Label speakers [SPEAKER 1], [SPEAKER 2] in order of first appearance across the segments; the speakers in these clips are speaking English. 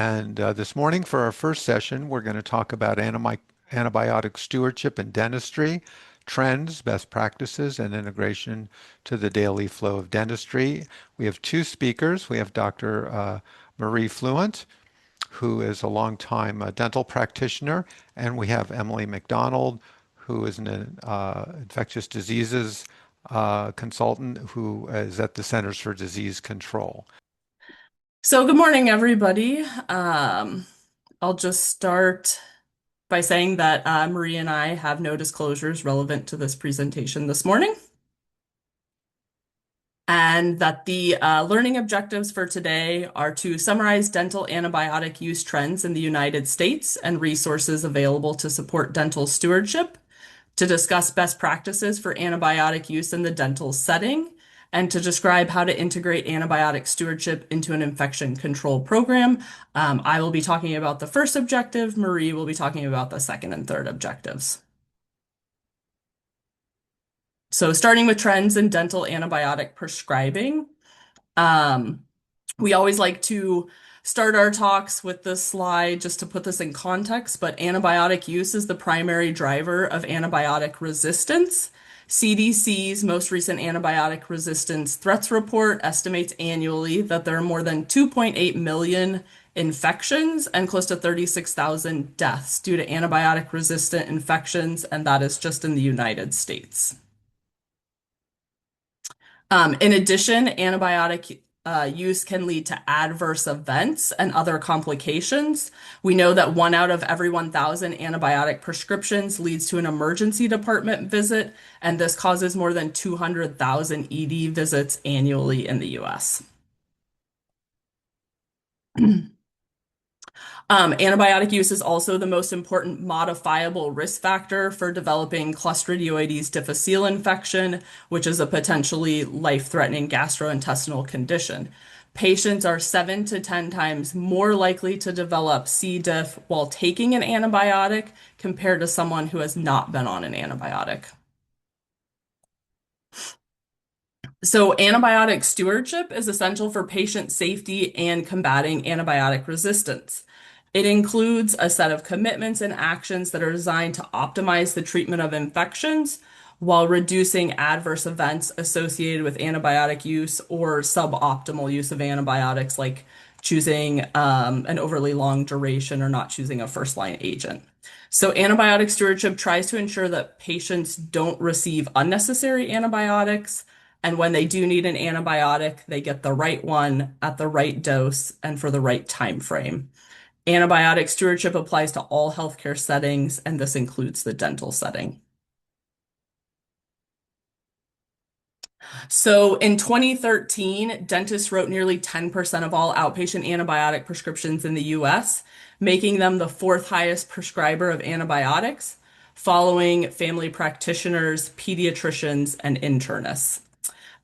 [SPEAKER 1] And this morning, for our first session, we're going to talk about antibiotic stewardship in dentistry, trends, best practices, and integration to the daily flow of dentistry. We have two speakers. We have Dr. Marie Fluent, who is a longtime dental practitioner, and we have Emily McDonald, who is an infectious diseases consultant who is at the Centers for Disease Control.
[SPEAKER 2] So, good morning, everybody. I'll just start by saying that Marie and I have no disclosures relevant to this presentation this morning, and that the learning objectives for today are to summarize dental antibiotic use trends in the United States and resources available to support dental stewardship, to discuss best practices for antibiotic use in the dental setting, and to describe how to integrate antibiotic stewardship into an infection control program. I will be talking about the first objective. Marie will be talking about the second and third objectives. So starting with trends in dental antibiotic prescribing, um, we always like to start our talks with this slide just to put this in context, but antibiotic use is the primary driver of antibiotic resistance. CDC's most recent antibiotic resistance threats report estimates annually that there are more than 2.8 million infections and close to 36,000 deaths due to antibiotic resistant infections, and that is just in the United States. In addition, antibiotic use can lead to adverse events and other complications. We know that 1 out of every 1,000 antibiotic prescriptions leads to an emergency department visit, and this causes more than 200,000 ED visits annually in the US. Antibiotic use is also the most important modifiable risk factor for developing Clostridioides difficile infection, which is a potentially life-threatening gastrointestinal condition. Patients are 7 to 10 times more likely to develop C. diff while taking an antibiotic compared to someone who has not been on an antibiotic. So, antibiotic stewardship is essential for patient safety and combating antibiotic resistance. It includes a set of commitments and actions that are designed to optimize the treatment of infections while reducing adverse events associated with antibiotic use or suboptimal use of antibiotics, like choosing an overly long duration or not choosing a first line agent. So, antibiotic stewardship tries to ensure that patients don't receive unnecessary antibiotics. And when they do need an antibiotic, they get the right one at the right dose and for the right time frame. Antibiotic stewardship applies to all healthcare settings, and this includes the dental setting. So in 2013, dentists wrote nearly 10% of all outpatient antibiotic prescriptions in the US, making them the fourth highest prescriber of antibiotics, following family practitioners, pediatricians, and internists.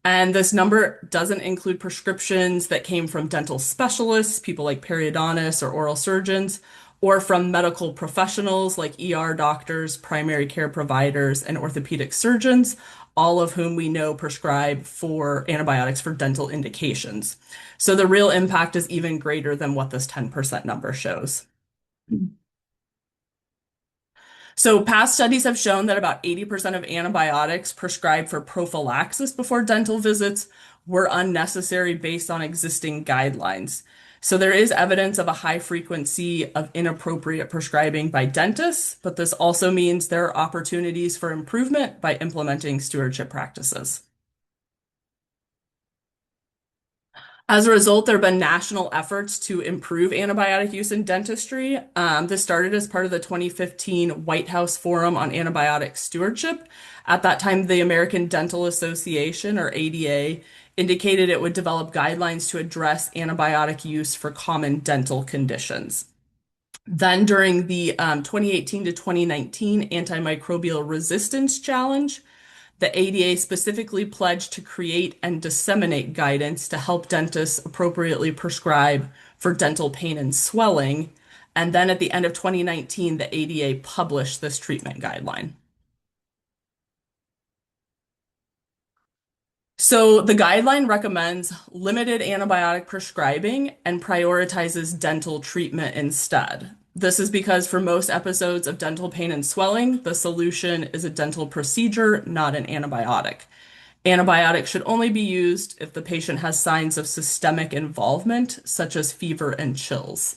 [SPEAKER 2] And this number doesn't include prescriptions that came from dental specialists, people like periodontists or oral surgeons, or from medical professionals like ER doctors, primary care providers, and orthopedic surgeons, all of whom we know prescribe for antibiotics for dental indications. So the real impact is even greater than what this 10% number shows. So, past studies have shown that about 80% of antibiotics prescribed for prophylaxis before dental visits were unnecessary based on existing guidelines. So, there is evidence of a high frequency of inappropriate prescribing by dentists, but this also means there are opportunities for improvement by implementing stewardship practices. As a result, there have been national efforts to improve antibiotic use in dentistry. This started as part of the 2015 White House Forum on Antibiotic Stewardship. At that time, the American Dental Association, or ADA, indicated it would develop guidelines to address antibiotic use for common dental conditions. Then, during the 2018 to 2019 Antimicrobial Resistance Challenge, the ADA specifically pledged to create and disseminate guidance to help dentists appropriately prescribe for dental pain and swelling. And then at the end of 2019, the ADA published this treatment guideline. So the guideline recommends limited antibiotic prescribing and prioritizes dental treatment instead. This is because for most episodes of dental pain and swelling, the solution is a dental procedure, not an antibiotic. Antibiotics should only be used if the patient has signs of systemic involvement, such as fever and chills.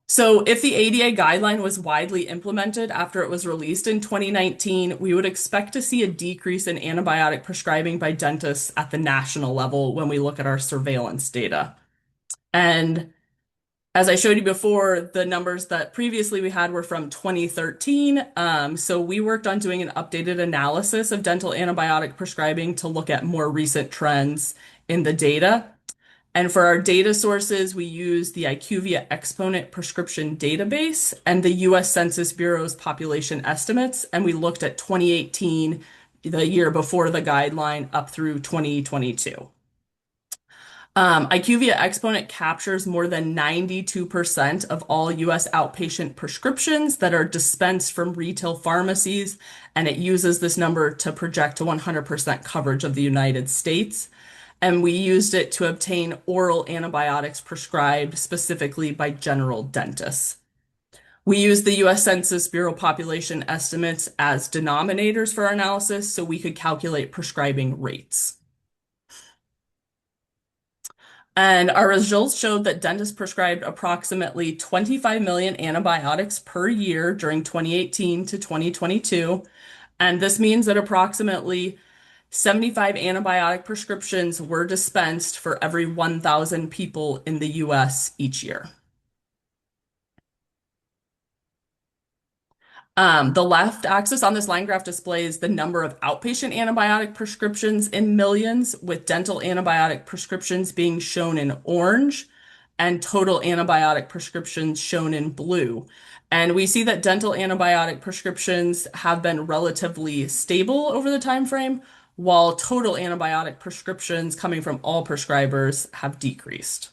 [SPEAKER 2] So, if the ADA guideline was widely implemented after it was released in 2019, we would expect to see a decrease in antibiotic prescribing by dentists at the national level when we look at our surveillance data. And as I showed you before, the numbers that previously we had were from 2013. So we worked on doing an updated analysis of dental antibiotic prescribing to look at more recent trends in the data. And for our data sources, we use the IQVIA Exponent prescription database and the US Census Bureau's population estimates. And we looked at 2018, the year before the guideline, up through 2022. IQVIA Exponent captures more than 92% of all US outpatient prescriptions that are dispensed from retail pharmacies, and it uses this number to project to 100% coverage of the United States. And we used it to obtain oral antibiotics prescribed specifically by general dentists. We used the US Census Bureau population estimates as denominators for our analysis so we could calculate prescribing rates. And our results showed that dentists prescribed approximately 25 million antibiotics per year during 2018 to 2022. And this means that approximately 75 antibiotic prescriptions were dispensed for every 1,000 people in the US each year. The left axis on this line graph displays the number of outpatient antibiotic prescriptions in millions, with dental antibiotic prescriptions being shown in orange and total antibiotic prescriptions shown in blue. And we see that dental antibiotic prescriptions have been relatively stable over the time frame, while total antibiotic prescriptions coming from all prescribers have decreased.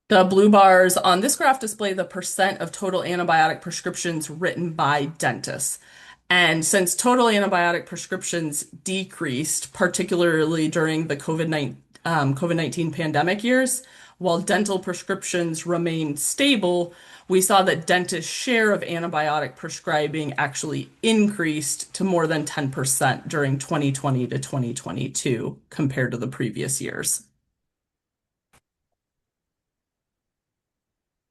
[SPEAKER 2] The blue bars on this graph display the percent of total antibiotic prescriptions written by dentists. And since total antibiotic prescriptions decreased, particularly during the COVID-19 pandemic years, while dental prescriptions remained stable, we saw that dentists' share of antibiotic prescribing actually increased to more than 10% during 2020 to 2022 compared to the previous years.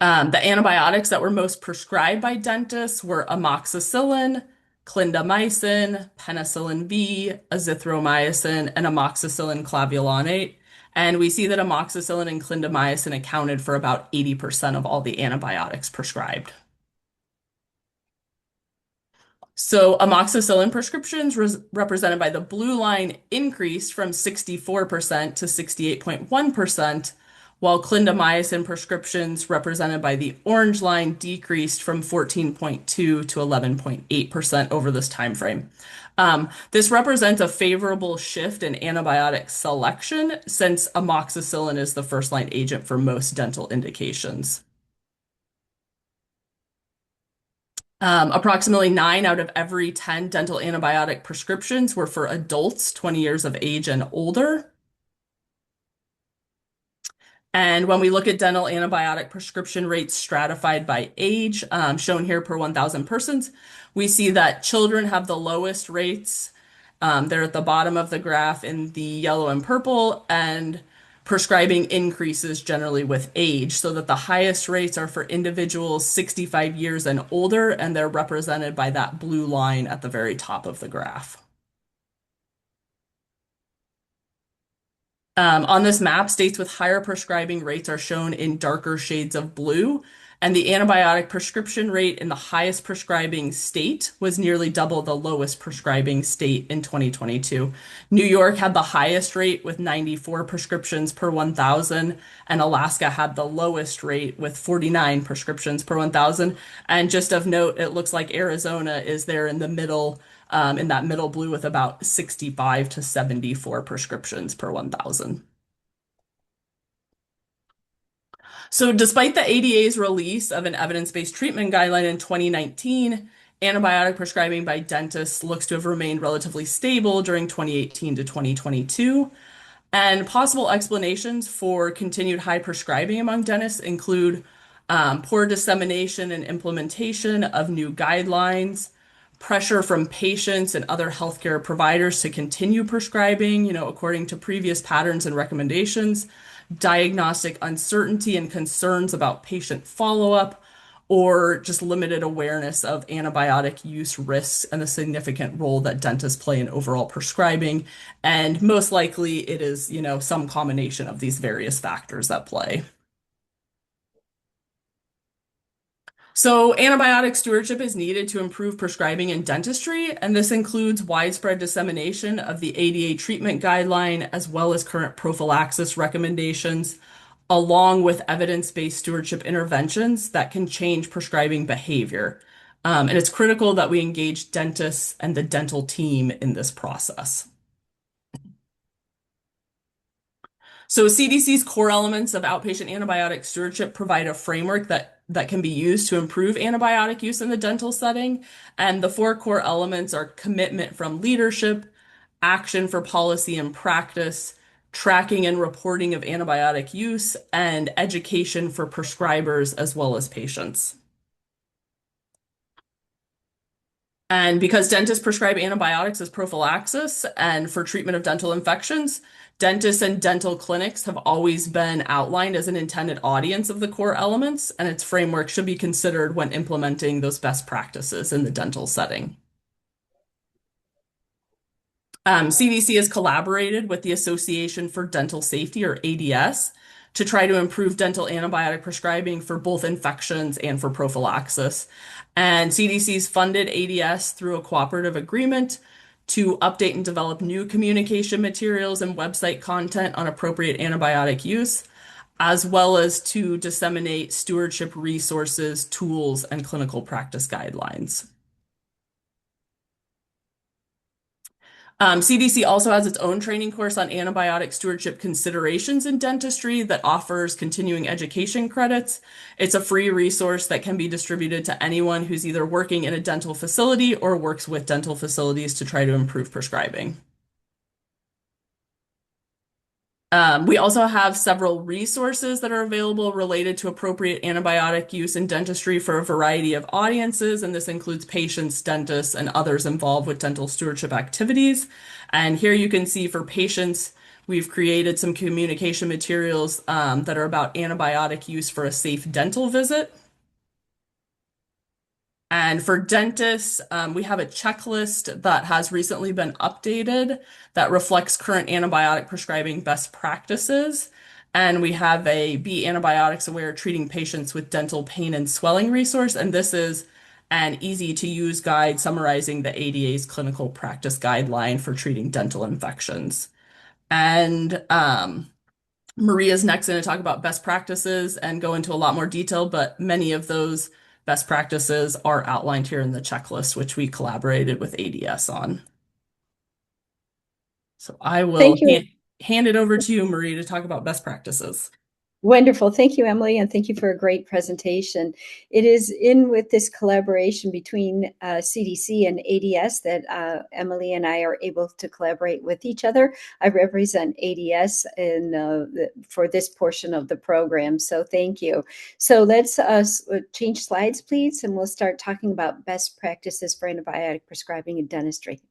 [SPEAKER 2] The antibiotics that were most prescribed by dentists were amoxicillin, clindamycin, penicillin V, azithromycin, and amoxicillin clavulanate. And we see that amoxicillin and clindamycin accounted for about 80% of all the antibiotics prescribed. So amoxicillin prescriptions represented by the blue line increased from 64% to 68.1%, while clindamycin prescriptions represented by the orange line decreased from 14.2 to 11.8% over this time frame. This represents a favorable shift in antibiotic selection since amoxicillin is the first line agent for most dental indications. Approximately 9 out of every 10 dental antibiotic prescriptions were for adults 20 years of age and older. And when we look at dental antibiotic prescription rates stratified by age, shown here per 1,000 persons, we see that children have the lowest rates. They're at the bottom of the graph in the yellow and purple, and prescribing increases generally with age, so that the highest rates are for individuals 65 years and older, and they're represented by that blue line at the very top of the graph. On this map, states with higher prescribing rates are shown in darker shades of blue, and the antibiotic prescription rate in the highest prescribing state was nearly double the lowest prescribing state in 2022. New York had the highest rate with 94 prescriptions per 1,000, and Alaska had the lowest rate with 49 prescriptions per 1,000. And just of note, it looks like Arizona is there in the middle, in that middle blue with about 65 to 74 prescriptions per 1,000. So despite the ADA's release of an evidence-based treatment guideline in 2019, Antibiotic prescribing by dentists looks to have remained relatively stable during 2018 to 2022. And possible explanations for continued high prescribing among dentists include poor dissemination and implementation of new guidelines, pressure from patients and other healthcare providers to continue prescribing, according to previous patterns and recommendations, diagnostic uncertainty and concerns about patient follow-up, or just limited awareness of antibiotic use risks and the significant role that dentists play in overall prescribing. And most likely it is, some combination of these various factors at play. So, antibiotic stewardship is needed to improve prescribing in dentistry, and this includes widespread dissemination of the ADA treatment guideline as well as current prophylaxis recommendations, along with evidence-based stewardship interventions that can change prescribing behavior. And it's critical that we engage dentists and the dental team in this process. So CDC's core elements of outpatient antibiotic stewardship provide a framework that can be used to improve antibiotic use in the dental setting. And the four core elements are commitment from leadership, action for policy and practice, tracking and reporting of antibiotic use, and education for prescribers as well as patients. And because dentists prescribe antibiotics as prophylaxis and for treatment of dental infections, dentists and dental clinics have always been outlined as an intended audience of the core elements, and its framework should be considered when implementing those best practices in the dental setting. CDC has collaborated with the Association for Dental Safety, or ADS, to try to improve dental antibiotic prescribing for both infections and for prophylaxis. And CDC's funded ADS through a cooperative agreement to update and develop new communication materials and website content on appropriate antibiotic use, as well as to disseminate stewardship resources, tools, and clinical practice guidelines. CDC also has its own training course on antibiotic stewardship considerations in dentistry that offers continuing education credits. It's a free resource that can be distributed to anyone who's either working in a dental facility or works with dental facilities to try to improve prescribing. We also have several resources that are available related to appropriate antibiotic use in dentistry for a variety of audiences, and this includes patients, dentists, and others involved with dental stewardship activities. And here you can see for patients, we've created some communication materials that are about antibiotic use for a safe dental visit. And for dentists, we have a checklist that has recently been updated that reflects current antibiotic prescribing best practices. And we have a Be Antibiotics Aware Treating Patients with Dental Pain and Swelling resource. And this is an easy to use guide summarizing the ADA's clinical practice guideline for treating dental infections. And Maria's next going to talk about best practices and go into a lot more detail, but many of those best practices are outlined here in the checklist, which we collaborated with ADS on. So I will
[SPEAKER 3] Thank you.
[SPEAKER 2] hand it over to you, Marie, to talk about best practices.
[SPEAKER 3] Wonderful. Thank you, Emily, and thank you for a great presentation. It is in with this collaboration between CDC and ADS that Emily and I are able to collaborate with each other. I represent ADS for this portion of the program, so thank you. So let's change slides, please, and we'll start talking about best practices for antibiotic prescribing in dentistry.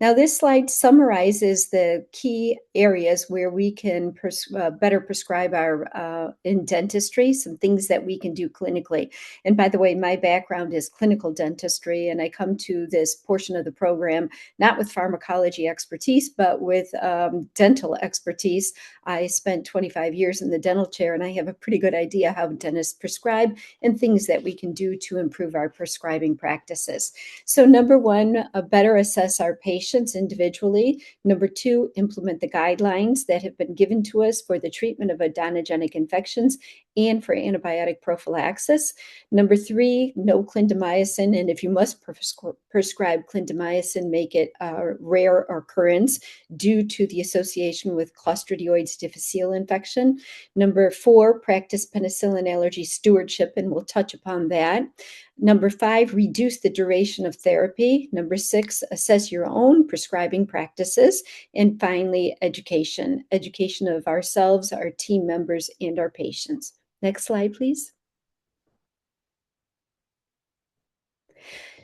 [SPEAKER 3] Now, this slide summarizes the key areas where we can better prescribe in dentistry, some things that we can do clinically. And by the way, my background is clinical dentistry, and I come to this portion of the program not with pharmacology expertise, but with dental expertise. I spent 25 years in the dental chair, and I have a pretty good idea how dentists prescribe and things that we can do to improve our prescribing practices. So number one, better assess our patients individually. Number two, implement the guidelines that have been given to us for the treatment of odontogenic infections and for antibiotic prophylaxis. Number three, no clindamycin, and if you must prescribe clindamycin, make it a rare occurrence due to the association with Clostridioides difficile infection. Number four, practice penicillin allergy stewardship, and we'll touch upon that. Number 5, reduce the duration of therapy. Number 6, assess your own prescribing practices. And finally, education of ourselves, our team members, and our patients. Next slide, please.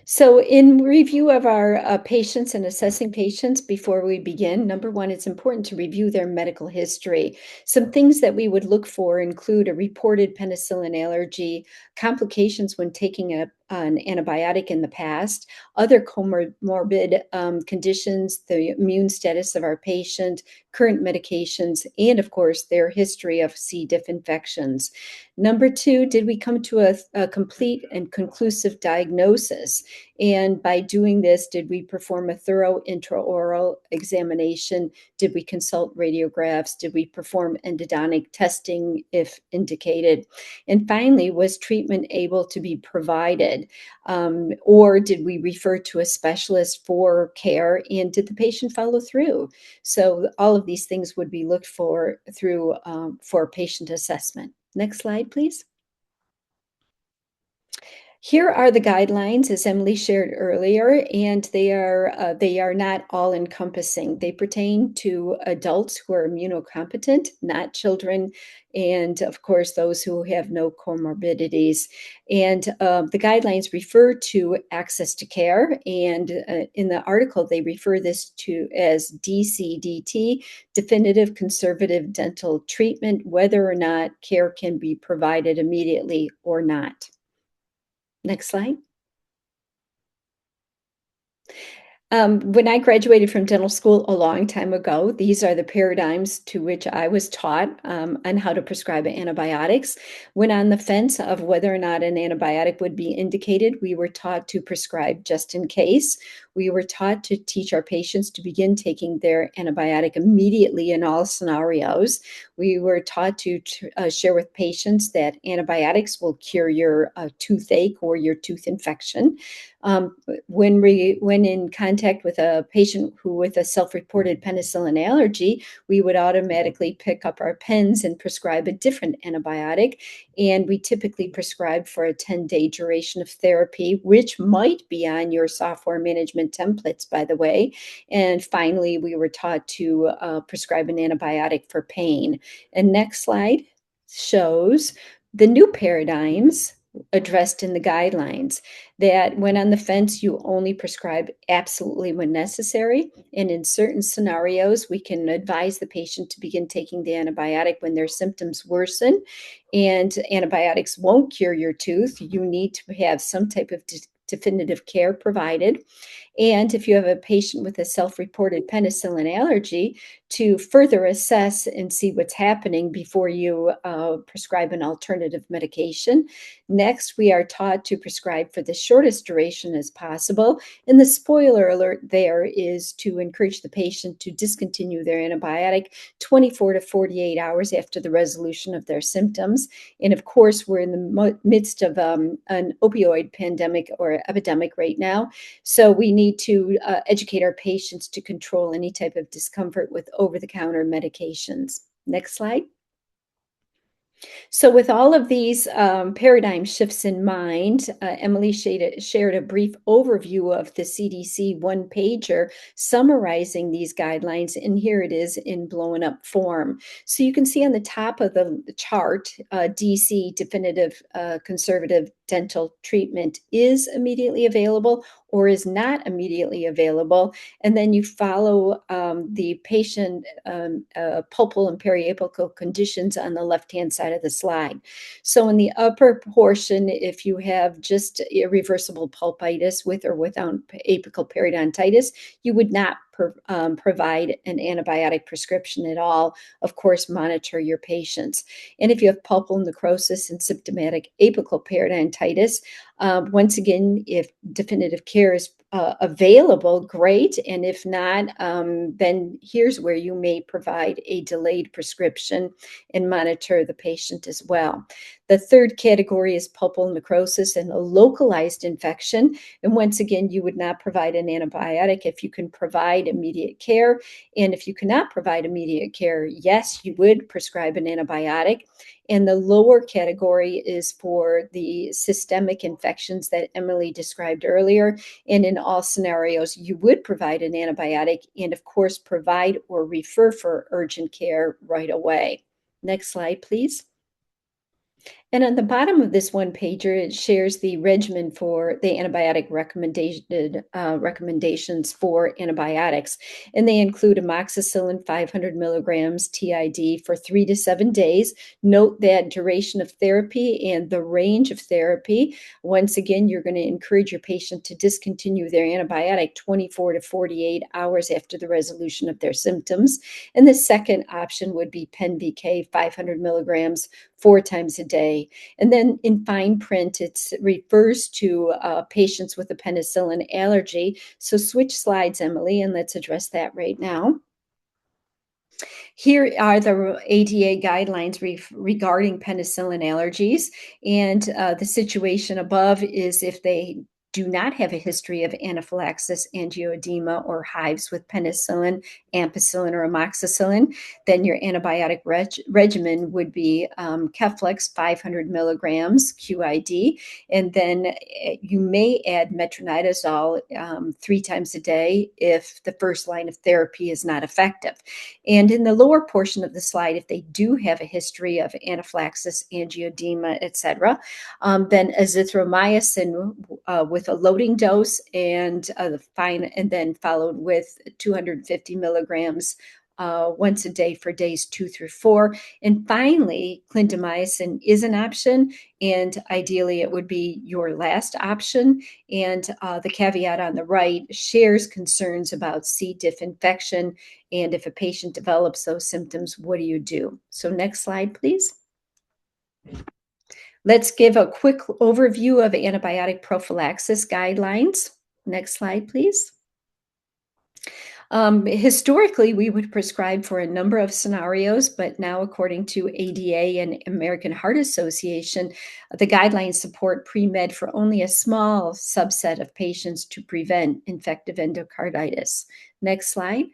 [SPEAKER 3] So in review of our patients and assessing patients before we begin, number 1, it's important to review their medical history. Some things that we would look for include a reported penicillin allergy, complications when taking an antibiotic in the past, other comorbid conditions, the immune status of our patient, current medications, and of course, their history of C. diff infections. Number 2, did we come to a complete and conclusive diagnosis? And by doing this, did we perform a thorough intraoral examination? Did we consult radiographs? Did we perform endodontic testing if indicated? And finally, was treatment able to be provided? Or did we refer to a specialist for care? And did the patient follow through? So all of these things would be looked for through for patient assessment. Next slide, please. Here are the guidelines, as Emily shared earlier, and they are not all-encompassing. They pertain to adults who are immunocompetent, not children, and of course, those who have no comorbidities. And the guidelines refer to access to care, and in the article, they refer this to as DCDT, definitive conservative dental treatment, whether or not care can be provided immediately or not. Next slide. When I graduated from dental school a long time ago, these are the paradigms to which I was taught on how to prescribe antibiotics. When on the fence of whether or not an antibiotic would be indicated, we were taught to prescribe just in case. We were taught to teach our patients to begin taking their antibiotic immediately in all scenarios. We were taught to share with patients that antibiotics will cure your toothache or your tooth infection. When in contact with a patient who with a self-reported penicillin allergy, we would automatically pick up our pens and prescribe a different antibiotic. And we typically prescribe for a 10-day duration of therapy, which might be on your software management templates, by the way. And finally, we were taught to prescribe an antibiotic for pain. And next slide shows the new paradigms addressed in the guidelines, that when on the fence, you only prescribe absolutely when necessary. And in certain scenarios, we can advise the patient to begin taking the antibiotic when their symptoms worsen. And antibiotics won't cure your tooth. You need to have some type of definitive care provided. And if you have a patient with a self-reported penicillin allergy, to further assess and see what's happening before you prescribe an alternative medication. Next, we are taught to prescribe for the shortest duration as possible. And the spoiler alert there is to encourage the patient to discontinue their antibiotic 24 to 48 hours after the resolution of their symptoms. And of course, we're in the midst of an opioid pandemic or epidemic right now. So we need to educate our patients to control any type of discomfort with over-the-counter medications. Next slide. So with all of these paradigm shifts in mind, Emily shared a brief overview of the CDC one-pager summarizing these guidelines, and here it is in blown up form. So you can see on the top of the chart, DC, definitive conservative dental treatment, is immediately available or is not immediately available. And then you follow the patient pulpal and periapical conditions on the left-hand side of the slide. So in the upper portion, if you have just irreversible pulpitis with or without apical periodontitis, you would not provide an antibiotic prescription at all. Of course, monitor your patients. And if you have pulpal necrosis and symptomatic apical periodontitis, once again, if definitive care is available, great. And if not, then here's where you may provide a delayed prescription and monitor the patient as well. The third category is pulpal necrosis and a localized infection. And once again, you would not provide an antibiotic if you can provide immediate care. And if you cannot provide immediate care, yes, you would prescribe an antibiotic. And the lower category is for the systemic infections that Emily described earlier. And in all scenarios, you would provide an antibiotic and, of course, provide or refer for urgent care right away. Next slide, please. And on the bottom of this one pager, it shares the regimen for the antibiotic recommendations for antibiotics. And they include amoxicillin 500 milligrams TID for 3 to 7 days. Note that duration of therapy and the range of therapy. Once again, you're going to encourage your patient to discontinue their antibiotic 24 to 48 hours after the resolution of their symptoms. And the second option would be PenVK 500 milligrams 4 times a day. And then in fine print, it refers to patients with a penicillin allergy. So switch slides, Emily, and let's address that right now. Here are the ADA guidelines regarding penicillin allergies. And the situation above is if they do not have a history of anaphylaxis, angioedema, or hives with penicillin, ampicillin, or amoxicillin, then your antibiotic regimen would be Keflex 500 milligrams QID, and then you may add metronidazole 3 times a day if the first line of therapy is not effective. And in the lower portion of the slide, if they do have a history of anaphylaxis, angioedema, etc., then azithromycin with a loading dose and then followed with 250 milligrams once a day for days 2 through 4. And finally, clindamycin is an option, and ideally it would be your last option. And the caveat on the right shares concerns about C. diff infection. And if a patient develops those symptoms, what do you do? So next slide, please. Let's give a quick overview of antibiotic prophylaxis guidelines. Next slide, please. Historically, we would prescribe for a number of scenarios, but now, according to ADA and American Heart Association, the guidelines support pre-med for only a small subset of patients to prevent infective endocarditis. Next slide.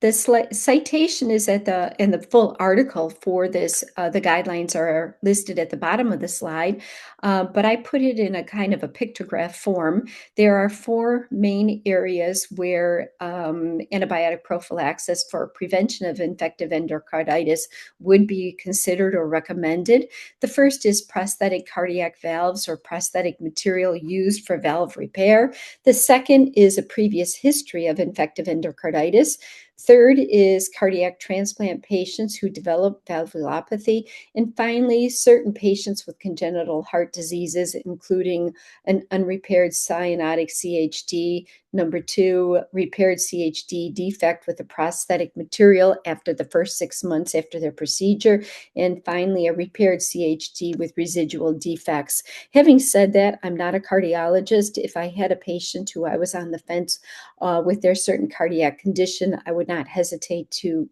[SPEAKER 3] The citation is in the full article for this. The guidelines are listed at the bottom of the slide, but I put it in a kind of a pictograph form. There are 4 main areas where antibiotic prophylaxis for prevention of infective endocarditis would be considered or recommended. The first is prosthetic cardiac valves or prosthetic material used for valve repair. The second is a previous history of infective endocarditis. Third is cardiac transplant patients who develop valvulopathy. And finally, certain patients with congenital heart diseases, including an unrepaired cyanotic CHD. Number 2, repaired CHD defect with a prosthetic material after the first 6 months after their procedure. And finally, a repaired CHD with residual defects. Having said that, I'm not a cardiologist. If I had a patient who I was on the fence with their certain cardiac condition, I would not hesitate to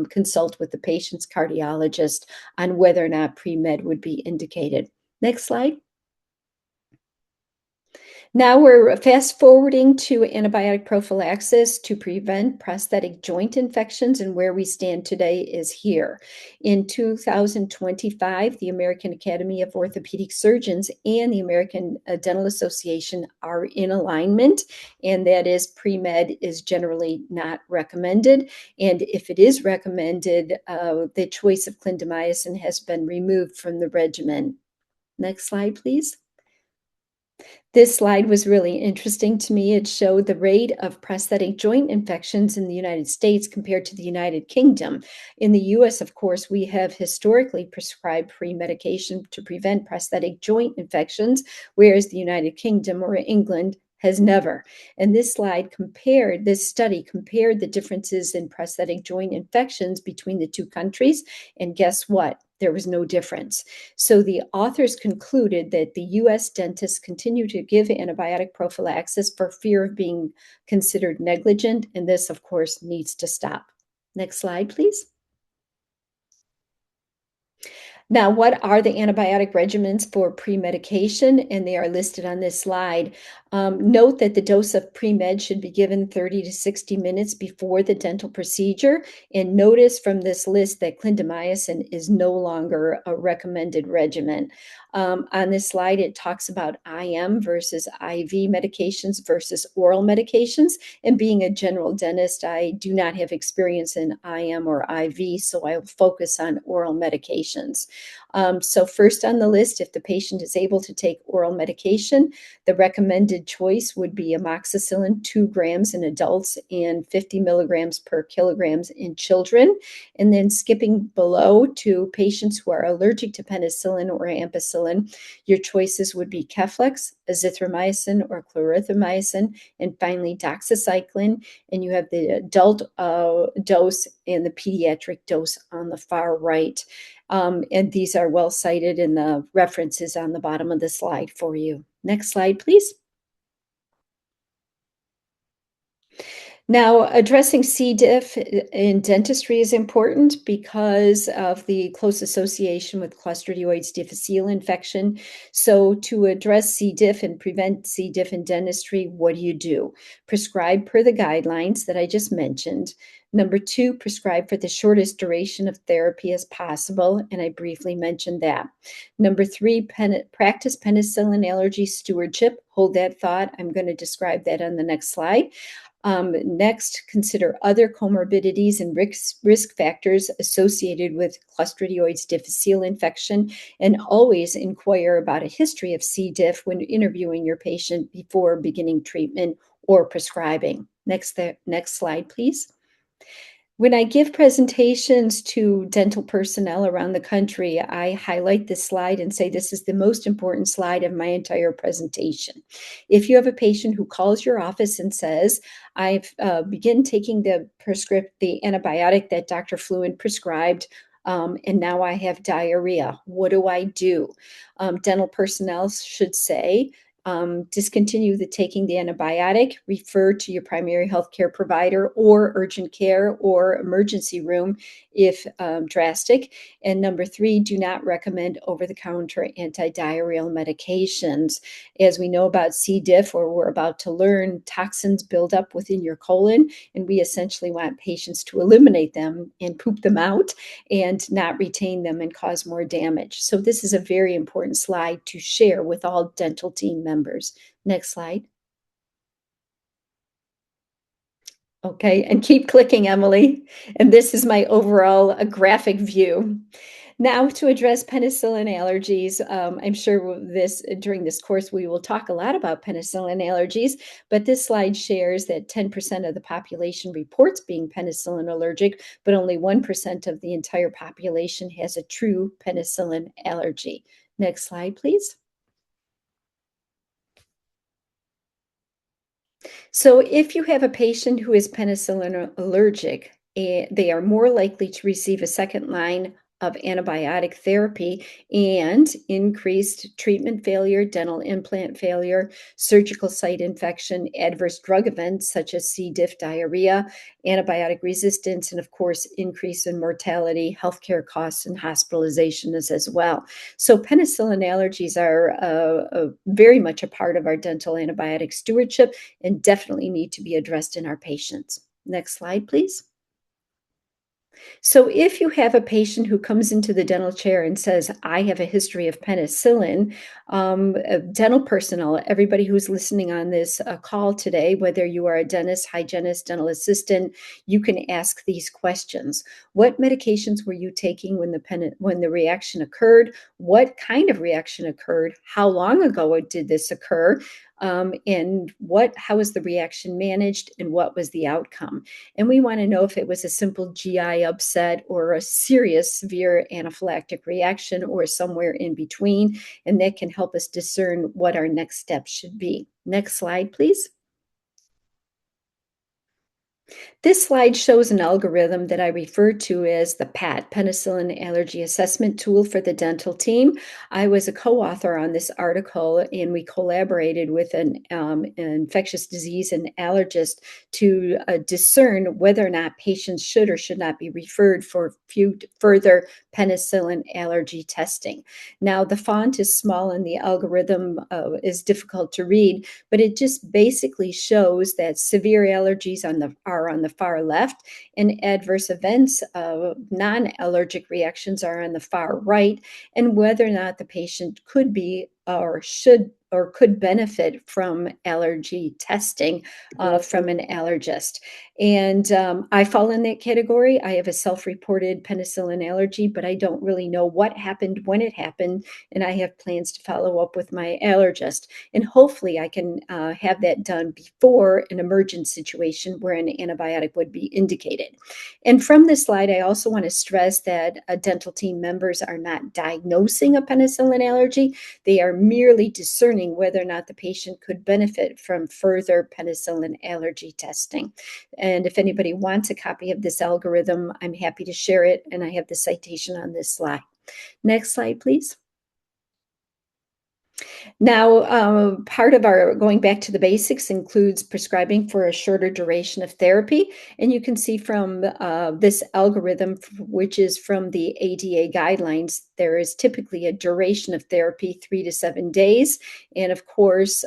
[SPEAKER 3] consult with the patient's cardiologist on whether or not pre-med would be indicated. Next slide. Now we're fast forwarding to antibiotic prophylaxis to prevent prosthetic joint infections, and where we stand today is here. In 2025, the American Academy of Orthopedic Surgeons and the American Dental Association are in alignment, and that is pre-med is generally not recommended. And if it is recommended, the choice of clindamycin has been removed from the regimen. Next slide, please. This slide was really interesting to me. It showed the rate of prosthetic joint infections in the United States compared to the United Kingdom. In the US, of course, we have historically prescribed pre-medication to prevent prosthetic joint infections, whereas the United Kingdom or England has never. And this study compared the differences in prosthetic joint infections between the 2 countries. And guess what? There was no difference. So the authors concluded that the U.S. dentists continue to give antibiotic prophylaxis for fear of being considered negligent, and this, of course, needs to stop. Next slide, please. Now, what are the antibiotic regimens for pre-medication? And they are listed on this slide. Note that the dose of pre-med should be given 30 to 60 minutes before the dental procedure. And notice from this list that clindamycin is no longer a recommended regimen. On this slide, it talks about IM versus IV medications versus oral medications. And being a general dentist, I do not have experience in IM or IV, so I will focus on oral medications. So first on the list, if the patient is able to take oral medication, the recommended choice would be amoxicillin, 2 grams in adults and 50 milligrams per kilograms in children. And then skipping below to patients who are allergic to penicillin or ampicillin, your choices would be Keflex, azithromycin, or clarithromycin, and finally doxycycline. And you have the adult dose and the pediatric dose on the far right. And these are well cited in the references on the bottom of the slide for you. Next slide, please. Now, addressing C. diff in dentistry is important because of the close association with Clostridioides difficile infection. So, to address C. diff and prevent C. diff in dentistry, what do? Prescribe per the guidelines that I just mentioned. Number 2, prescribe for the shortest duration of therapy as possible, and I briefly mentioned that. Number 3, practice penicillin allergy stewardship. Hold that thought. I'm going to describe that on the next slide. Next, consider other comorbidities and risk factors associated with Clostridioides difficile infection, and always inquire about a history of C. diff when interviewing your patient before beginning treatment or prescribing. Next slide, please. When I give presentations to dental personnel around the country, I highlight this slide and say this is the most important slide of my entire presentation. If you have a patient who calls your office and says, I've begun taking the antibiotic that Dr. Fluent prescribed, and now I have diarrhea, what do? Dental personnel should say, discontinue taking the antibiotic, refer to your primary healthcare provider or urgent care or emergency room if drastic. And number 3, do not recommend over-the-counter antidiarrheal medications. As we know about C. diff, or we're about to learn, toxins build up within your colon, and we essentially want patients to eliminate them and poop them out and not retain them and cause more damage. So this is a very important slide to share with all dental team members. Next slide. Okay, and keep clicking, Emily. And this is my overall graphic view. Now, to address penicillin allergies, I'm sure during this course we will talk a lot about penicillin allergies, but this slide shares that 10% of the population reports being penicillin allergic, but only 1% of the entire population has a true penicillin allergy. Next slide, please. So if you have a patient who is penicillin allergic, they are more likely to receive a second line of antibiotic therapy and increased treatment failure, dental implant failure, surgical site infection, adverse drug events such as C. diff, diarrhea, antibiotic resistance, and of course, increase in mortality, healthcare costs, and hospitalizations as well. So penicillin allergies are very much a part of our dental antibiotic stewardship and definitely need to be addressed in our patients. Next slide, please. So if you have a patient who comes into the dental chair and says, I have a history of penicillin, dental personnel, everybody who's listening on this call today, whether you are a dentist, hygienist, dental assistant, you can ask these questions. What medications were you taking when the reaction occurred? What kind of reaction occurred? How long ago did this occur? And how was the reaction managed, and what was the outcome? And we want to know if it was a simple GI upset or a serious, severe anaphylactic reaction or somewhere in between. And that can help us discern what our next steps should be. Next slide, please. This slide shows an algorithm that I refer to as the PAT, Penicillin Allergy Assessment Tool for the dental team. I was a co-author on this article, and we collaborated with an infectious disease and allergist to discern whether or not patients should or should not be referred for further penicillin allergy testing. Now, the font is small and the algorithm is difficult to read, but it just basically shows that severe allergies are on the far left, and adverse events of non-allergic reactions are on the far right, and whether or not the patient could be or should or could benefit from allergy testing from an allergist. And I fall in that category. I have a self-reported penicillin allergy, but I don't really know what happened when it happened, and I have plans to follow up with my allergist. And hopefully I can have that done before an emergent situation where an antibiotic would be indicated. And from this slide, I also want to stress that dental team members are not diagnosing a penicillin allergy. They are merely discerning whether or not the patient could benefit from further penicillin allergy testing. And if anybody wants a copy of this algorithm, I'm happy to share it, and I have the citation on this slide. Next slide, please. Now, part of our going back to the basics includes prescribing for a shorter duration of therapy. And you can see from this algorithm, which is from the ADA guidelines, there is typically a duration of therapy 3 to 7 days. And of course,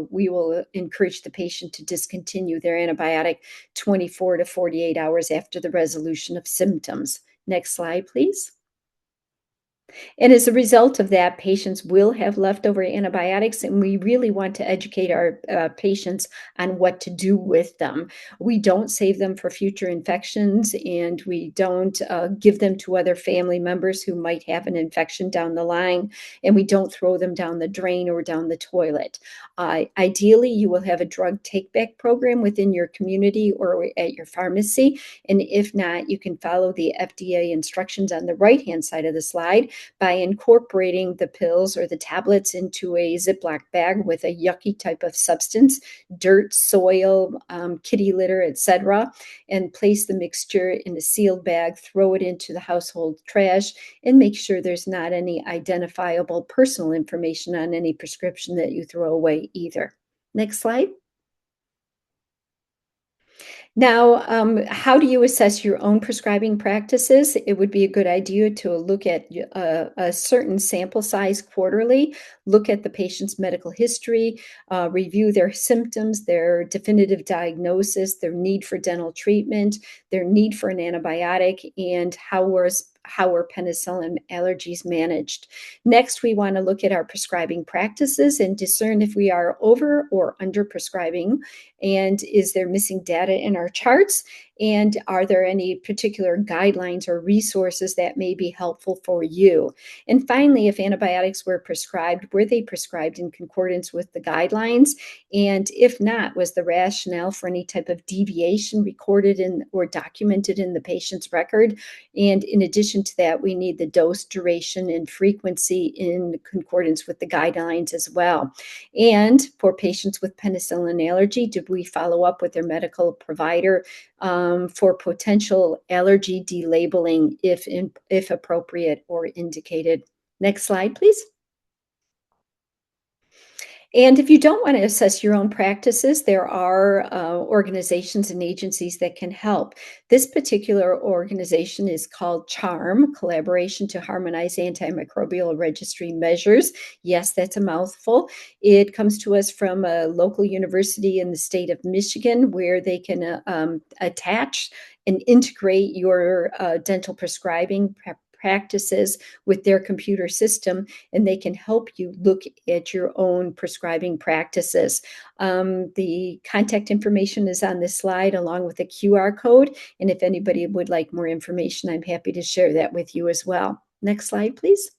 [SPEAKER 3] we will encourage the patient to discontinue their antibiotic 24 to 48 hours after the resolution of symptoms. Next slide, please. And as a result of that, patients will have leftover antibiotics, and we really want to educate our patients on what to do with them. We don't save them for future infections, and we don't give them to other family members who might have an infection down the line, and we don't throw them down the drain or down the toilet. Ideally, you will have a drug take-back program within your community or at your pharmacy, and if not, you can follow the FDA instructions on the right-hand side of the slide by incorporating the pills or the tablets into a Ziploc bag with a yucky type of substance, dirt, soil, kitty litter, etc., and place the mixture in a sealed bag, throw it into the household trash, and make sure there's not any identifiable personal information on any prescription that you throw away either. Next slide. Now, how do you assess your own prescribing practices? It would be a good idea to look at a certain sample size quarterly, look at the patient's medical history, review their symptoms, their definitive diagnosis, their need for dental treatment, their need for an antibiotic, and how are penicillin allergies managed. Next, we want to look at our prescribing practices and discern if we are over or under prescribing, and is there missing data in our charts, and are there any particular guidelines or resources that may be helpful for you? And finally, if antibiotics were they prescribed in concordance with the guidelines? And if not, was the rationale for any type of deviation recorded in or documented in the patient's record? And in addition to that, we need the dose, duration, and frequency in concordance with the guidelines as well. And for patients with penicillin allergy, did we follow up with their medical provider for potential allergy delabeling if appropriate or indicated? Next slide, please. And if you don't want to assess your own practices, there are organizations and agencies that can help. This particular organization is called CHARM, Collaboration to Harmonize Antimicrobial Registry Measures. Yes, that's a mouthful. It comes to us from a local university in the state of Michigan, where they can attach and integrate your dental prescribing practices with their computer system, and they can help you look at your own prescribing practices. The contact information is on this slide along with the QR code, and if anybody would like more information, I'm happy to share that with you as well. Next slide, please.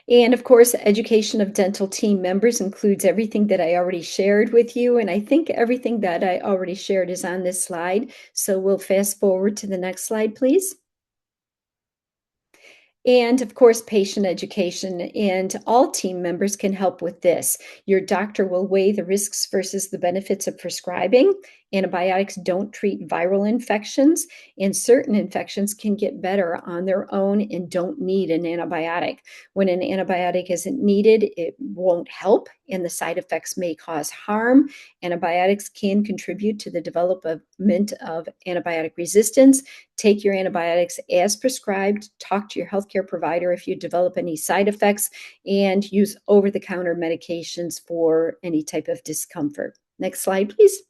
[SPEAKER 3] And of course, education of dental team members includes everything that I already shared with you, and I think everything that I already shared is on this slide. So we'll fast forward to the next slide, please. And of course, patient education, and all team members can help with this. Your doctor will weigh the risks versus the benefits of prescribing, Antibiotics don't treat viral infections, and certain infections can get better on their own and don't need an antibiotic. When an antibiotic isn't needed, it won't help, and the side effects may cause harm. Antibiotics can contribute to the development of antibiotic resistance. Take your antibiotics as prescribed. Talk to your healthcare provider if you develop any side effects, and use over-the-counter medications for any type of discomfort. Next slide, please.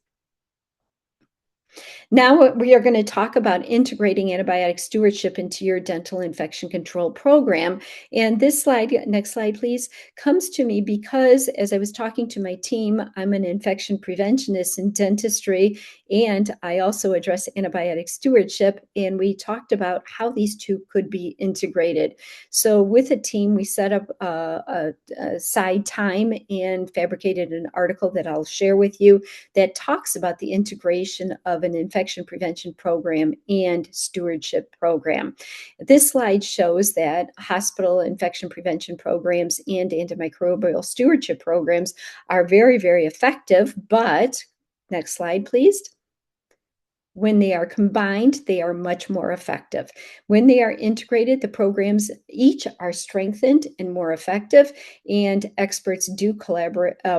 [SPEAKER 3] Now we are going to talk about integrating antibiotic stewardship into your dental infection control program. And this slide, next slide, please, comes to me because as I was talking to my team, I'm an infection preventionist in dentistry, and I also address antibiotic stewardship. And we talked about how these two could be integrated. So with a team, we set up a side time and fabricated an article that I'll share with you that talks about the integration of an infection prevention program and stewardship program. This slide shows that hospital infection prevention programs and antimicrobial stewardship programs are very, very effective, but next slide, please. When they are combined, they are much more effective. When they are integrated, the programs each are strengthened and more effective, and experts do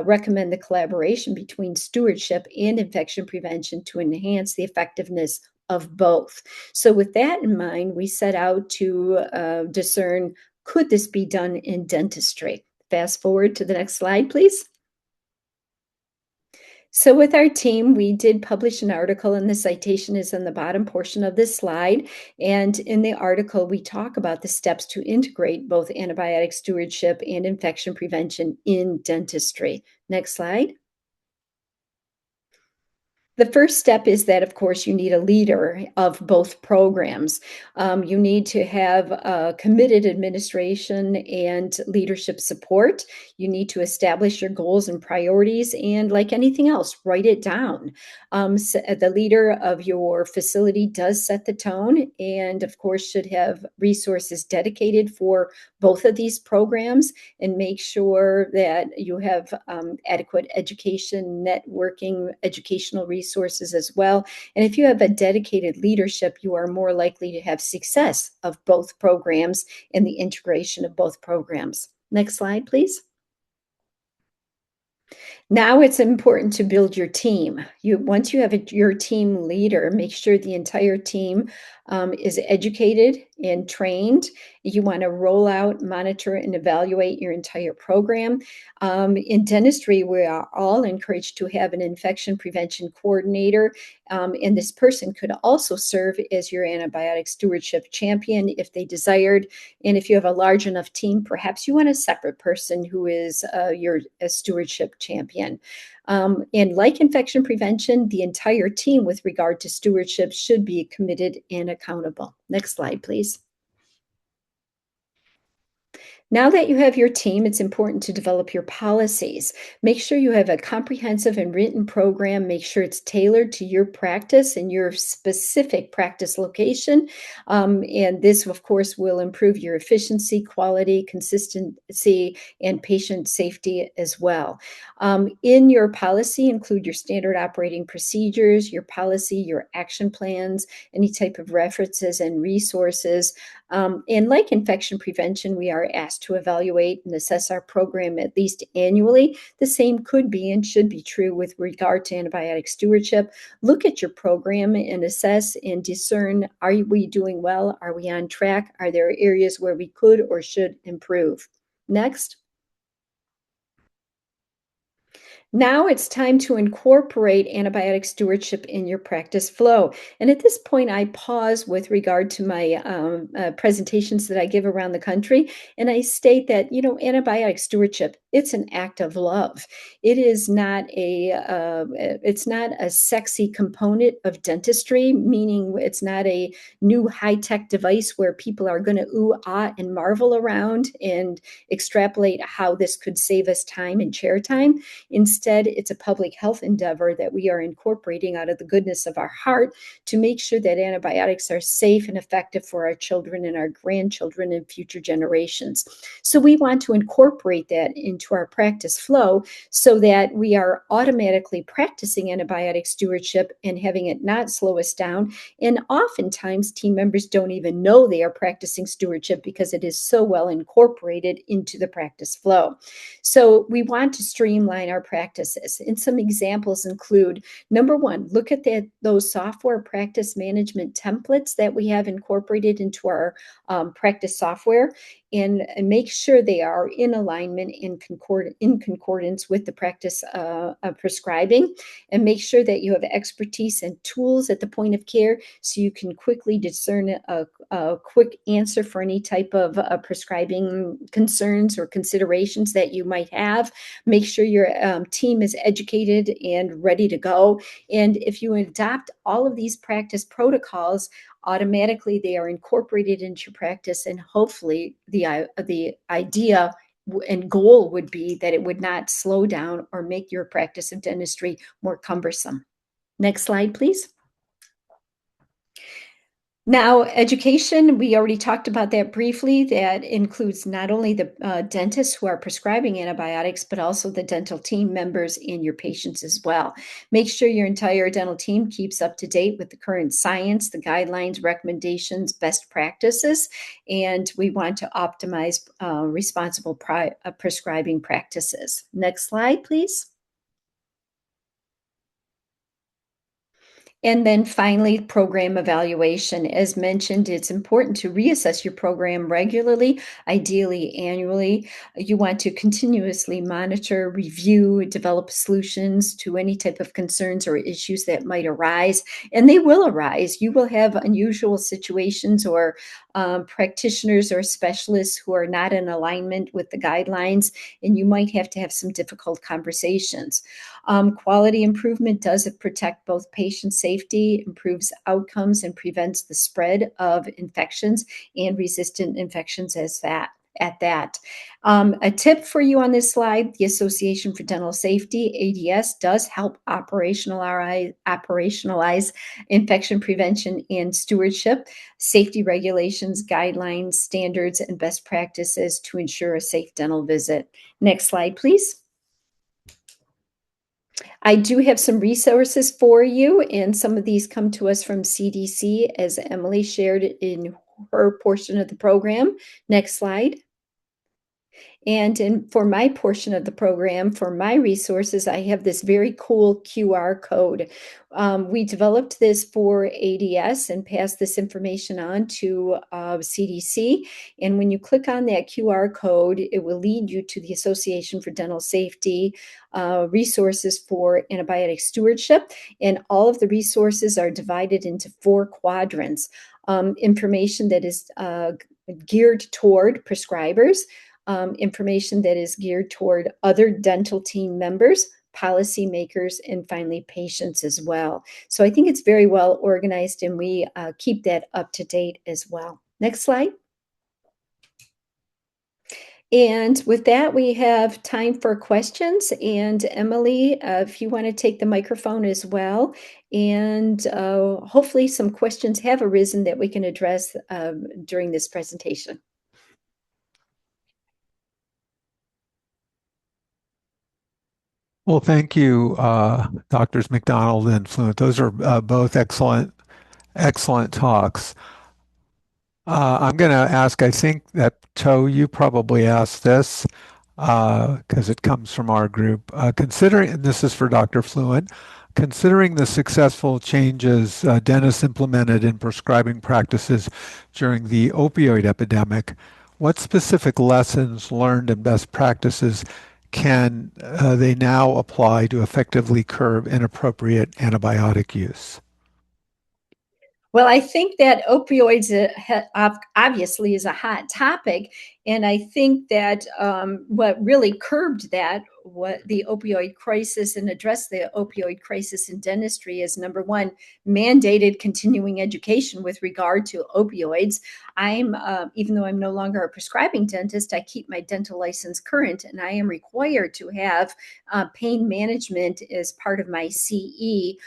[SPEAKER 3] recommend the collaboration between stewardship and infection prevention to enhance the effectiveness of both. So with that in mind, we set out to discern, could this be done in dentistry? Fast forward to the next slide, please. So with our team, we did publish an article, and the citation is in the bottom portion of this slide. And in the article, we talk about the steps to integrate both antibiotic stewardship and infection prevention in dentistry. Next slide. The first step is that, of course, you need a leader of both programs. You need to have committed administration and leadership support. You need to establish your goals and priorities, and like anything else, write it down. So the leader of your facility does set the tone, and of course should have resources dedicated for both of these programs, and make sure that you have adequate education, networking, educational resources as well. And if you have a dedicated leadership, you are more likely to have success of both programs and the integration of both programs. Next slide, please. Now it's important to build your team. Once you have your team leader, make sure the entire team is educated and trained. You want to roll out, monitor, and evaluate your entire program. In dentistry, we are all encouraged to have an infection prevention coordinator, and this person could also serve as your antibiotic stewardship champion if they desired. And if you have a large enough team, perhaps you want a separate person who is your stewardship champion. And like infection prevention, the entire team with regard to stewardship should be committed and accountable. Next slide, please. Now that you have your team, it's important to develop your policies. Make sure you have a comprehensive and written program. Make sure it's tailored to your practice and your specific practice location. And this, of course, will improve your efficiency, quality, consistency, and patient safety as well. In your policy, include your standard operating procedures, your policy, your action plans, any type of references and resources. And like infection prevention, we are asked to evaluate and assess our program at least annually. The same could be and should be true with regard to antibiotic stewardship. Look at your program and assess and discern, are we doing well? Are we on track? Are there areas where we could or should improve? Next. Now it's time to incorporate antibiotic stewardship in your practice flow. And at this point, I pause with regard to my presentations that I give around the country. And I state that, antibiotic stewardship, it's an act of love. It is not it's not a sexy component of dentistry, meaning it's not a new high-tech device where people are going to ooh, ah, and marvel around and extrapolate how this could save us time and chair time. Instead, Instead, it's a public health endeavor that we are incorporating out of the goodness of our heart to make sure that antibiotics are safe and effective for our children and our grandchildren and future generations. So we want to incorporate that into our practice flow so that we are automatically practicing antibiotic stewardship and having it not slow us down. And oftentimes, team members don't even know they are practicing stewardship because it is so well incorporated into the practice flow. So we want to streamline our practices. And some examples include, number one, look at those software practice management templates that we have incorporated into our practice software, and make sure they are in alignment and in concordance with the practice of prescribing, and make sure that you have expertise and tools at the point of care so you can quickly discern a quick answer for any type of prescribing concerns or considerations that you might have. Make sure your team is educated and ready to go. And if you adopt all of these practice protocols, automatically they are incorporated into your practice, and hopefully the idea and goal would be that it would not slow down or make your practice of dentistry more cumbersome. Next slide, please. Now, education, we already talked about that briefly. That includes not only the dentists who are prescribing antibiotics, but also the dental team members and your patients as well. Make sure your entire dental team keeps up to date with the current science, the guidelines, recommendations, best practices, and we want to optimize responsible prescribing practices. Next slide, please. And then finally, program evaluation. As mentioned, it's important to reassess your program regularly, ideally annually. You want to continuously monitor, review, develop solutions to any type of concerns or issues that might arise. And they will arise. You will have unusual situations or practitioners or specialists who are not in alignment with the guidelines, and you might have to have some difficult conversations. Quality improvement does protect both patient safety, improves outcomes, and prevents the spread of infections and resistant infections at that. A tip for you on this slide, the Association for Dental Safety, ADS, does help operationalize infection prevention and stewardship, safety regulations, guidelines, standards, and best practices to ensure a safe dental visit. Next slide, please. I do have some resources for you, and some of these come to us from CDC, as Emily shared in her portion of the program. Next slide. And for my portion of the program, for my resources, I have this very cool QR code. We developed this for ADS and passed this information on to CDC. And when you click on that QR code, it will lead you to the Association for Dental Safety resources for antibiotic stewardship. And all of the resources are divided into 4 quadrants. Information that is geared toward prescribers, information that is geared toward other dental team members, policymakers, and finally patients as well. So I think it's very well organized, and we keep that up to date as well. Next slide. And with that, we have time for questions. And Emily, if you want to take the microphone as well. And hopefully some questions have arisen that we can address during this presentation.
[SPEAKER 1] Well, thank you, Doctors McDonald and Fluent. Those are both excellent talks. I'm going to ask, I think that Toe, you probably asked this because it comes from our group. Considering, and this is for Dr. Fluent, considering the successful changes dentists implemented in prescribing practices during the opioid epidemic, what specific lessons learned and best practices can they now apply to effectively curb inappropriate antibiotic use?
[SPEAKER 3] Well, I think that opioids obviously is a hot topic. And I think that what really curbed that what the opioid crisis and address the opioid crisis in dentistry is, number one, mandated continuing education with regard to opioids. I'm even though I'm no longer a prescribing dentist, I keep my dental license current, and I am required to have pain management as part of my CE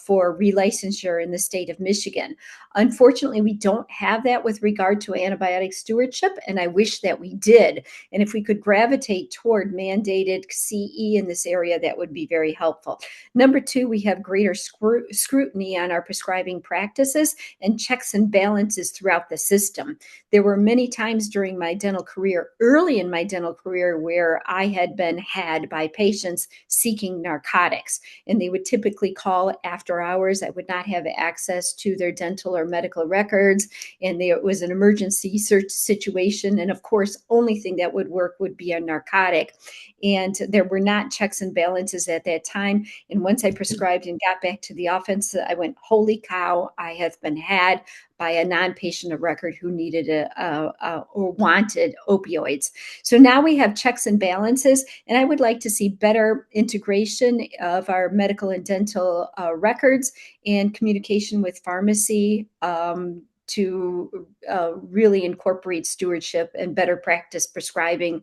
[SPEAKER 3] for relicensure in the state of Michigan. Unfortunately, we don't have that with regard to antibiotic stewardship, and I wish that we did. And if we could gravitate toward mandated CE in this area, that would be very helpful. Number two, we have greater scrutiny on our prescribing practices and checks and balances throughout the system. There were many times during my dental career, early in my dental career, where I had been had by patients seeking narcotics, and they would typically call after hours. I would not have access to their dental or medical records, and there was an emergency search situation, and of course, only thing that would work would be a narcotic. And there were not checks and balances at that time. And once I prescribed and got back to the office, I went, holy cow, I have been had by a non-patient of record who needed or wanted opioids. So now we have checks and balances, and I would like to see better integration of our medical and dental records and communication with pharmacy to really incorporate stewardship and better practice prescribing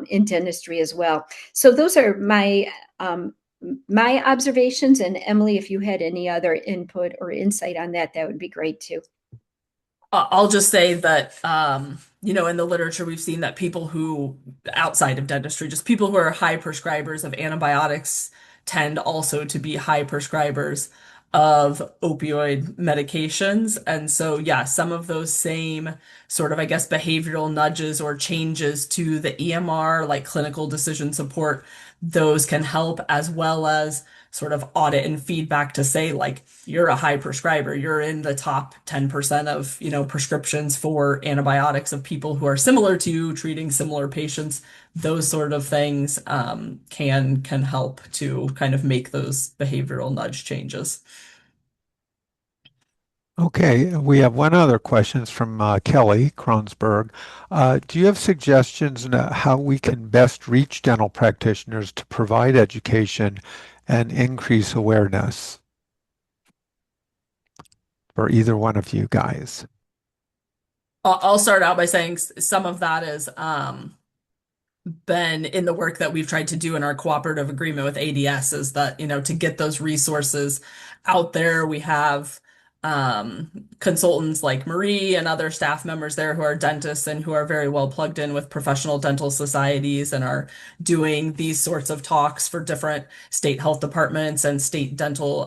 [SPEAKER 3] in dentistry as well. So those are my observations. And Emily, if you had any other input or insight on that, that would be great too.
[SPEAKER 2] I'll just say that, in the literature, we've seen that people who, outside of dentistry, just people who are high prescribers of antibiotics tend also to be high prescribers of opioid medications. And so, yeah, some of those same sort of, I guess, behavioral nudges or changes to the EMR, like clinical decision support, those can help, as well as sort of audit and feedback to say, like, you're a high prescriber, you're in the top 10% of, prescriptions for antibiotics of people who are similar to you, treating similar patients. Those sort of things can help to kind of make those behavioral nudge changes.
[SPEAKER 1] Okay, we have one other question from Kelly Kronsberg. Do you have suggestions on how we can best reach dental practitioners to provide education and increase awareness for either one of you guys?
[SPEAKER 2] I'll start out by saying some of that is been in the work that we've tried to do in our cooperative agreement with ADS, is that, to get those resources out there. We have consultants like Marie and other staff members there who are dentists and who are very well plugged in with professional dental societies and are doing these sorts of talks for different state health departments and state dental,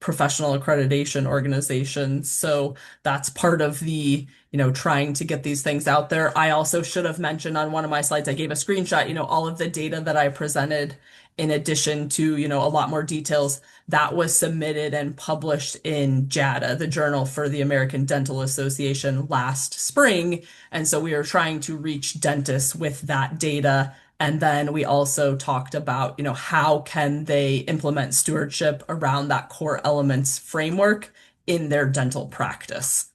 [SPEAKER 2] professional accreditation organizations. So that's part of the trying to get these things out there. I also should have mentioned on one of my slides, I gave a screenshot, all of the data that I presented in addition to, a lot more details that was submitted and published in JADA, the Journal for the American Dental Association, last spring. And so we are trying to reach dentists with that data. And then we also talked about, how can they implement stewardship around that core elements framework in their dental practice.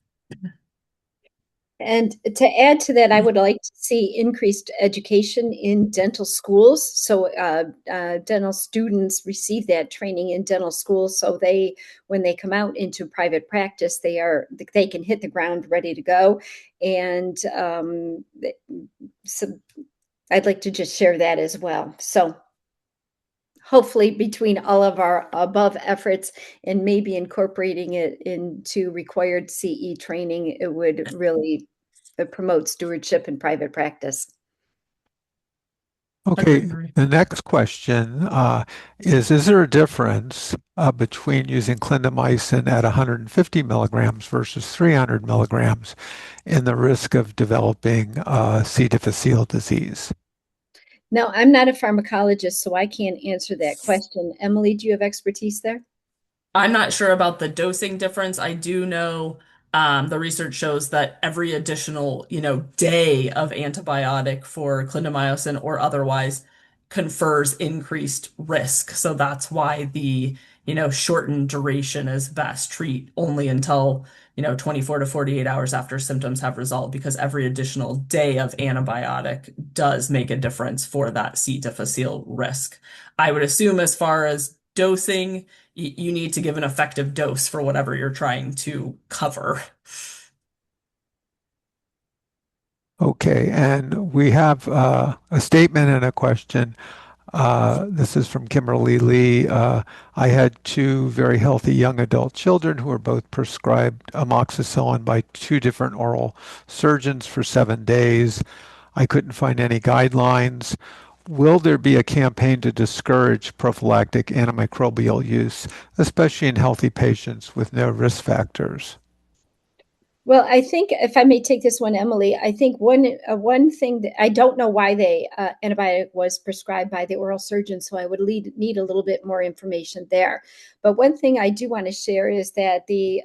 [SPEAKER 3] And to add to that, I would like to see increased education in dental schools. So dental students receive that training in dental schools. So when they come out into private practice, they can hit the ground ready to go. And so I'd like to just share that as well. So hopefully between all of our above efforts and maybe incorporating it into required CE training, it would really promote stewardship in private practice.
[SPEAKER 1] Okay, the next question is there a difference between using clindamycin at 150 milligrams versus 300 milligrams in the risk of developing C. difficile disease?
[SPEAKER 3] Now, I'm not a pharmacologist, so I can't answer that question. Emily, do you have expertise there?
[SPEAKER 2] I'm not sure about the dosing difference. I do know the research shows that every additional, day of antibiotic for clindamycin or otherwise confers increased risk. So that's why the, shortened duration is best. Treat only until 24 to 48 hours after symptoms have resolved, because every additional day of antibiotic does make a difference for that C. difficile risk. I would assume as far as dosing, you need to give an effective dose for whatever you're trying to cover.
[SPEAKER 1] Okay, and we have a statement and a question. This is from Kimberly Lee. I had two very healthy young adult children who were both prescribed amoxicillin by two different oral surgeons for 7 days. I couldn't find any guidelines. Will there be a campaign to discourage prophylactic antimicrobial use, especially in healthy patients with no risk factors?
[SPEAKER 3] Well, I think if I may take this one, Emily, I think one thing that I don't know why the antibiotic was prescribed by the oral surgeon, so I would need a little bit more information there. But one thing I do want to share is that the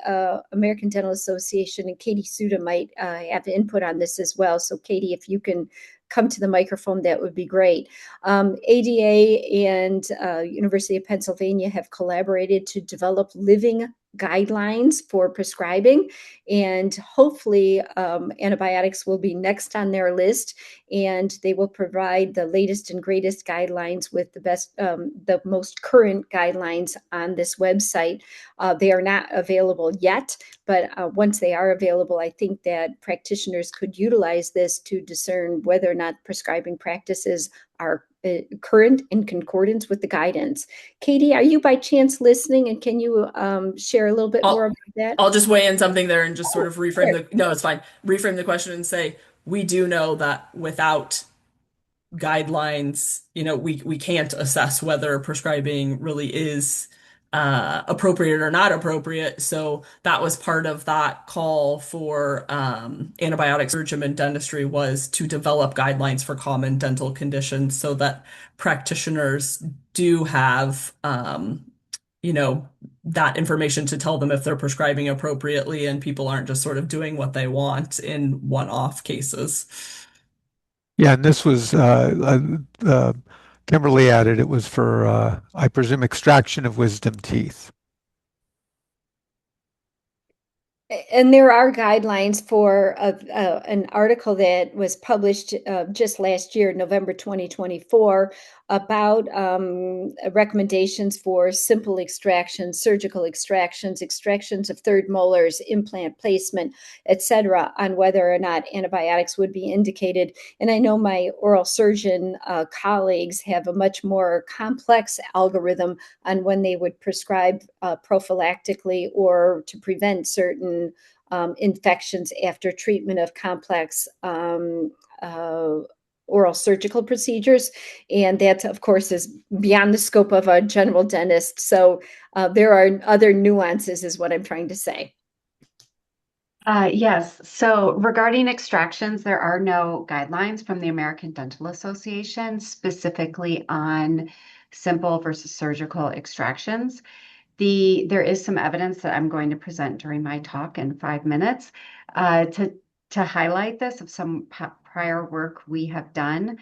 [SPEAKER 3] American Dental Association and Katie Suda might have input on this as well. So, Katie, if you can come to the microphone, that would be great. ADA and University of Pennsylvania have collaborated to develop living guidelines for prescribing, and hopefully antibiotics will be next on their list, and they will provide the latest and greatest guidelines with the most current guidelines on this website. They are not available yet, but once they are available, I think that practitioners could utilize this to discern whether or not prescribing practices are current in concordance with the guidance. Katie, are you by chance listening, and can you share a little bit more
[SPEAKER 2] I'll
[SPEAKER 3] about that?
[SPEAKER 2] I'll just weigh in something there and just sort
[SPEAKER 3] Oh,
[SPEAKER 2] of reframe
[SPEAKER 3] sure.
[SPEAKER 2] the, no, it's fine. Reframe the question and say, we do know that without guidelines, we can't assess whether prescribing really is appropriate or not appropriate. So that was part of that call for antibiotic surgery and dentistry, was to develop guidelines for common dental conditions so that practitioners do have that information to tell them if they're prescribing appropriately, and people aren't just sort of doing what they want in one-off cases.
[SPEAKER 1] Yeah, and this was Kimberly added it was for I presume extraction of wisdom teeth.
[SPEAKER 3] And there are guidelines for an article that was published just last year, November 2024, about recommendations for simple extractions, surgical extractions, extractions of third molars, implant placement, etc., on whether or not antibiotics would be indicated. And I know my oral surgeon colleagues have a much more complex algorithm on when they would prescribe prophylactically or to prevent certain infections after treatment of complex oral surgical procedures. And that, of course, is beyond the scope of a general dentist. So there are other nuances, is what I'm trying to say.
[SPEAKER 4] Yes. So regarding extractions, there are no guidelines from the American Dental Association specifically on simple versus surgical extractions. There is some evidence that I'm going to present during my talk in 5 minutes to highlight this of some prior work we have done.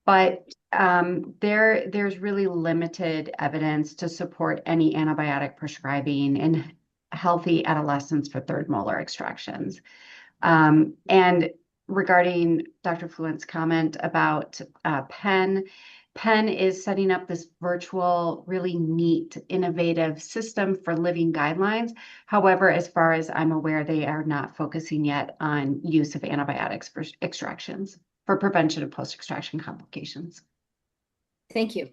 [SPEAKER 4] But there's really limited evidence to support any antibiotic prescribing in healthy adolescents for third molar extractions. And regarding Dr. Fluent's comment about Penn is setting up this virtual, really neat, innovative system for living guidelines. However, as far as I'm aware, they are not focusing yet on use of antibiotics for extractions for prevention of post-extraction complications.
[SPEAKER 3] Thank you.